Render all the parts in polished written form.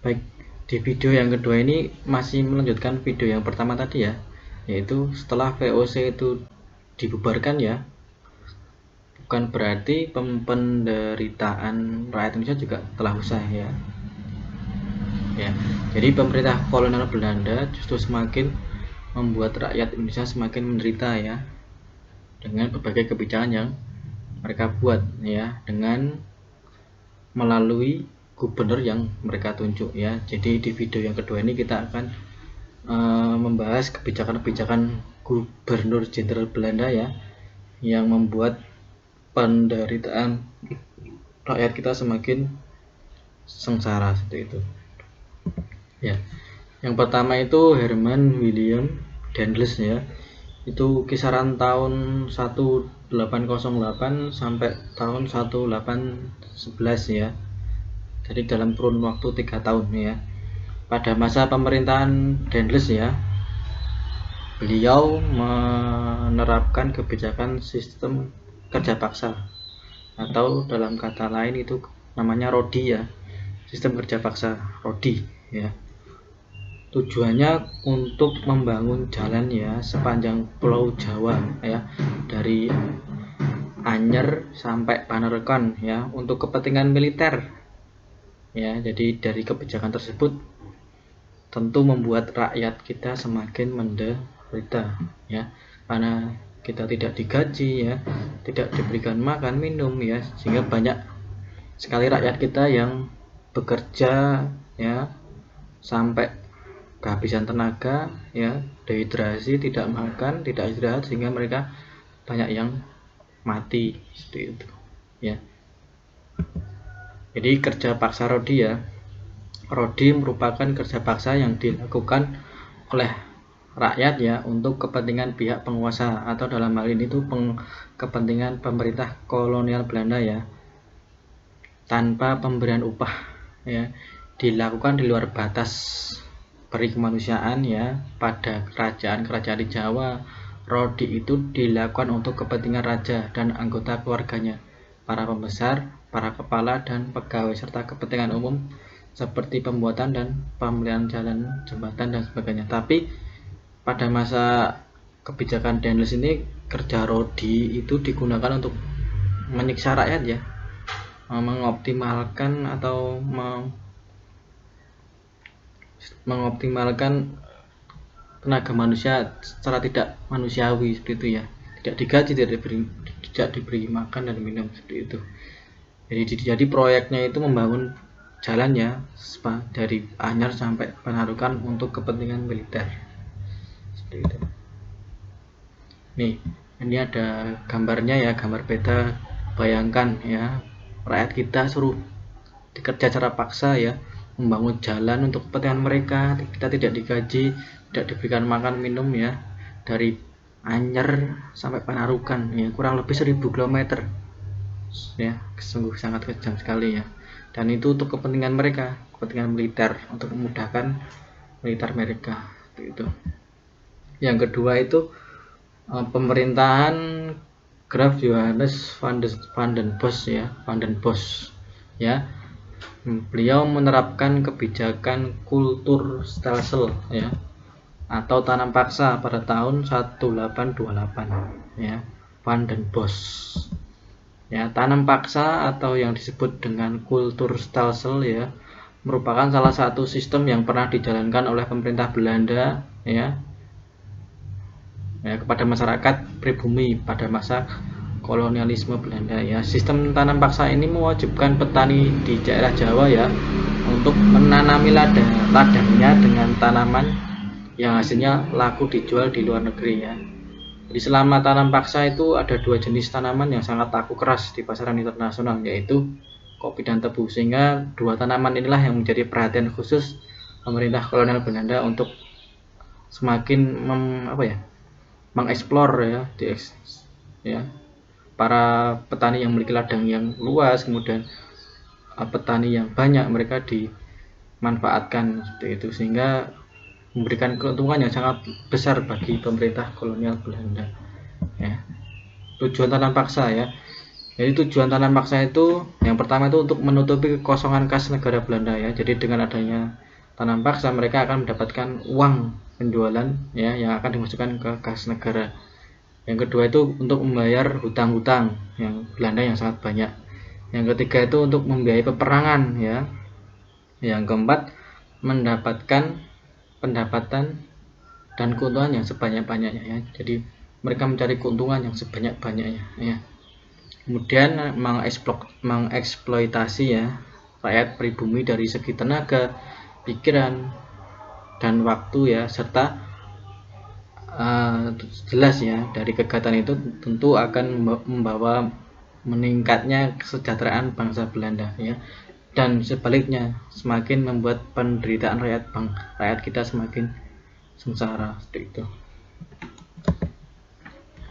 Baik, di video yang kedua ini masih melanjutkan video yang pertama tadi ya, yaitu setelah VOC itu dibubarkan ya, bukan berarti penderitaan rakyat Indonesia juga telah usai ya. Jadi pemerintah kolonial Belanda justru semakin membuat rakyat Indonesia semakin menderita ya, dengan berbagai kebijakan yang mereka buat ya, dengan melalui gubernur yang mereka tunjuk ya. Jadi di video yang kedua ini kita akan membahas kebijakan-kebijakan Gubernur Jenderal Belanda ya, yang membuat penderitaan rakyat kita semakin sengsara seperti itu ya. Yang pertama itu Herman William Dendels ya, itu kisaran tahun 1808 sampai tahun 1811 ya, jadi dalam kurun waktu 3 tahun ya. Pada masa pemerintahan Dendels ya, beliau menerapkan kebijakan sistem kerja paksa, atau dalam kata lain itu namanya Rodi ya, sistem kerja paksa Rodi ya. Tujuannya untuk membangun jalan ya sepanjang Pulau Jawa ya, dari Anyer sampai Panarakan ya, untuk kepentingan militer ya. Jadi dari kebijakan tersebut tentu membuat rakyat kita semakin menderita ya, karena kita tidak digaji ya, tidak diberikan makan minum ya, sehingga banyak sekali rakyat kita yang bekerja ya sampai kehabisan tenaga ya, dehidrasi, tidak makan, tidak istirahat, sehingga mereka banyak yang mati seperti itu ya. Jadi kerja paksa Rodi ya, Rodi merupakan kerja paksa yang dilakukan oleh rakyat ya untuk kepentingan pihak penguasa, atau dalam hal ini itu kepentingan pemerintah kolonial Belanda ya, tanpa pemberian upah ya, dilakukan di luar batas peri kemanusiaan ya. Pada kerajaan-kerajaan di Jawa, Rodi itu dilakukan untuk kepentingan raja dan anggota keluarganya, para pembesar, para kepala dan pegawai, serta kepentingan umum seperti pembuatan dan pemeliharaan jalan, jembatan dan sebagainya. Tapi pada masa kebijakan Dendels ini, kerja Rodi itu digunakan untuk menyiksa rakyat ya, mengoptimalkan atau mengoptimalkan tenaga manusia secara tidak manusiawi seperti itu ya, tidak digaji, tidak diberi makan dan minum seperti itu. Jadi proyeknya itu membangun jalannya dari Anyer sampai Panarukan untuk kepentingan militer seperti itu. Nih, ini ada gambarnya ya, gambar peta. Bayangkan ya, rakyat kita suruh dikerja secara paksa ya, membangun jalan untuk kepentingan mereka, kita tidak digaji, tidak diberikan makan minum ya, dari Anyer sampai Panarukan ya, kurang lebih 1000 km ya, sungguh sangat kejam sekali ya. Dan itu untuk kepentingan mereka, kepentingan militer, untuk memudahkan militer mereka itu. Yang kedua itu pemerintahan Graaf Johannes van den Bosch ya, beliau menerapkan kebijakan kulturstelsel ya, atau tanam paksa pada tahun 1828 ya. Van den Bosch ya, tanam paksa atau yang disebut dengan kulturstelsel ya, merupakan salah satu sistem yang pernah dijalankan oleh pemerintah Belanda ya, kepada masyarakat pribumi pada masa kolonialisme Belanda ya. Sistem tanam paksa ini mewajibkan petani di daerah Jawa ya untuk menanami ladangnya dengan tanaman yang hasilnya laku dijual di luar negeri ya. Jadi selama tanam paksa itu ada dua jenis tanaman yang sangat laku keras di pasaran internasional, yaitu kopi dan tebu, sehingga dua tanaman inilah yang menjadi perhatian khusus pemerintah kolonial Belanda untuk semakin mengeksplor ya, para petani yang memiliki ladang yang luas, kemudian petani yang banyak, mereka dimanfaatkan seperti itu, sehingga memberikan keuntungan yang sangat besar bagi pemerintah kolonial Belanda ya. Tujuan tanam paksa ya, Jadi tujuan tanam paksa itu yang pertama itu untuk menutupi kekosongan kas negara Belanda ya. Jadi dengan adanya tanam paksa mereka akan mendapatkan uang penjualan ya yang akan dimasukkan ke kas negara. Yang kedua itu untuk membayar hutang-hutang yang Belanda yang sangat banyak. Yang ketiga itu untuk membiayai peperangan ya. Yang keempat mendapatkan pendapatan dan keuntungan yang sebanyak-banyaknya ya. Jadi mereka mencari keuntungan yang sebanyak-banyaknya ya. Kemudian mengeksploitasi ya rakyat pribumi dari segi tenaga, pikiran, dan waktu ya, serta jelas ya dari kegiatan itu tentu akan membawa meningkatnya kesejahteraan bangsa Belanda ya, dan sebaliknya semakin membuat penderitaan rakyat kita semakin sengsara seperti itu.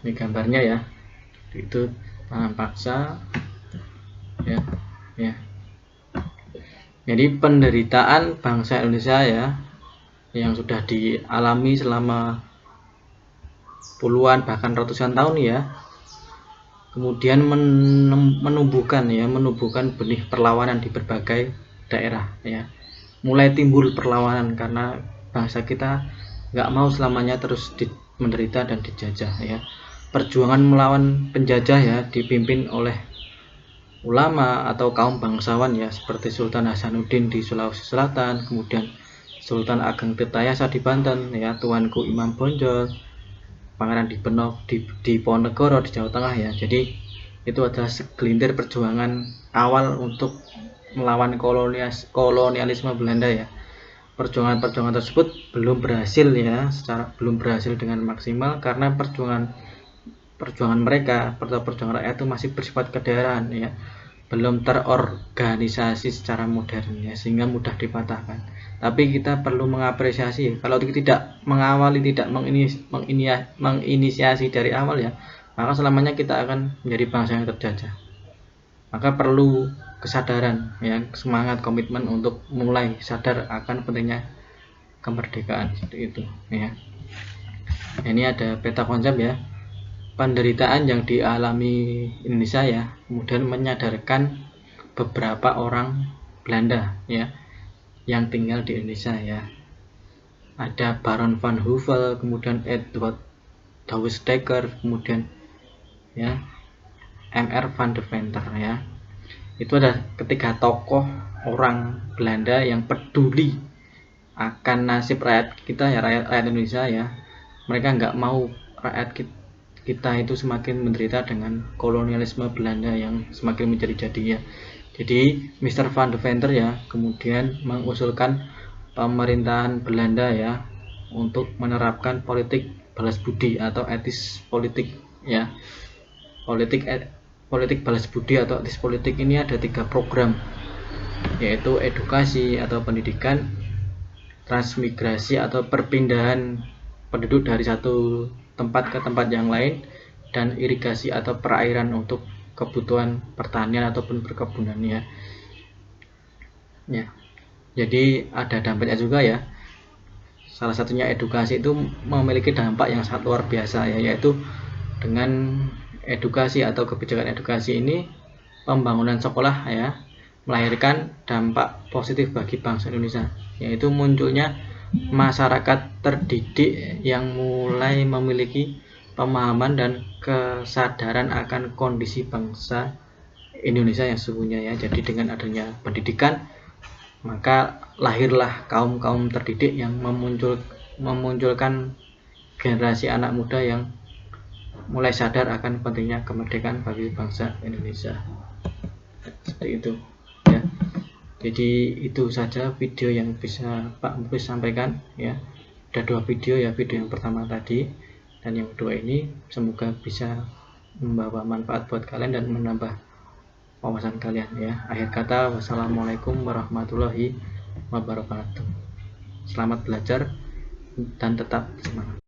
Ini gambarnya ya, itu tanam paksa ya. Jadi penderitaan bangsa Indonesia ya yang sudah dialami selama puluhan bahkan ratusan tahun ya, kemudian menumbuhkan benih perlawanan di berbagai daerah ya. Mulai timbul perlawanan karena bangsa kita nggak mau selamanya terus menderita dan dijajah ya. Perjuangan melawan penjajah ya dipimpin oleh ulama atau kaum bangsawan ya, seperti Sultan Hasanuddin di Sulawesi Selatan, kemudian Sultan Ageng Tirtayasa di Banten ya, Tuanku Imam Bonjol, Pangeran Diponegoro di Jawa Tengah ya. Jadi itu adalah segelintir perjuangan awal untuk melawan kolonialisme Belanda ya. Perjuangan tersebut belum berhasil ya, belum berhasil dengan maksimal karena perjuangan mereka atau perjuangan rakyat itu masih bersifat kedaerahan ya, belum terorganisasi secara modern ya, sehingga mudah dipatahkan. Tapi kita perlu mengapresiasi kalau tidak mengawali, tidak menginisiasi dari awal ya, maka selamanya kita akan menjadi bangsa yang terjajah. Maka perlu kesadaran ya, semangat, komitmen untuk mulai sadar akan pentingnya kemerdekaan seperti itu ya. Ini ada peta konsep ya, penderitaan yang dialami Indonesia ya, kemudian menyadarkan beberapa orang Belanda ya yang tinggal di Indonesia ya. Ada Baron van Houvel, kemudian Edward Douwes-Dekker, kemudian ya M.R. van der Venter ya. Itu ada ketiga tokoh orang Belanda yang peduli akan nasib rakyat kita ya, rakyat Indonesia ya. Mereka nggak mau rakyat kita itu semakin menderita dengan kolonialisme Belanda yang semakin menjadi-jadi ya. Jadi Mr. van der Venter ya kemudian mengusulkan pemerintahan Belanda ya untuk menerapkan politik balas budi atau etis politik ya. Politik balas budi atau etis politik ini ada 3 program, yaitu edukasi atau pendidikan, transmigrasi atau perpindahan penduduk dari satu tempat ke tempat yang lain, dan irigasi atau perairan untuk kebutuhan pertanian ataupun perkebunan ya. Jadi ada dampaknya juga ya. Salah satunya edukasi itu memiliki dampak yang sangat luar biasa ya, yaitu dengan edukasi atau kebijakan edukasi ini pembangunan sekolah ya melahirkan dampak positif bagi bangsa Indonesia, yaitu munculnya masyarakat terdidik yang mulai memiliki pemahaman dan kesadaran akan kondisi bangsa Indonesia yang sesungguhnya ya. Jadi dengan adanya pendidikan maka lahirlah kaum terdidik yang memunculkan generasi anak muda yang mulai sadar akan pentingnya kemerdekaan bagi bangsa Indonesia. Seperti itu ya. Jadi itu saja video yang bisa Pak Muflis sampaikan ya. Ada 2 video ya, video yang pertama tadi dan yang kedua ini, semoga bisa membawa manfaat buat kalian dan menambah wawasan kalian ya. Akhir kata, wassalamualaikum warahmatullahi wabarakatuh. Selamat belajar dan tetap semangat.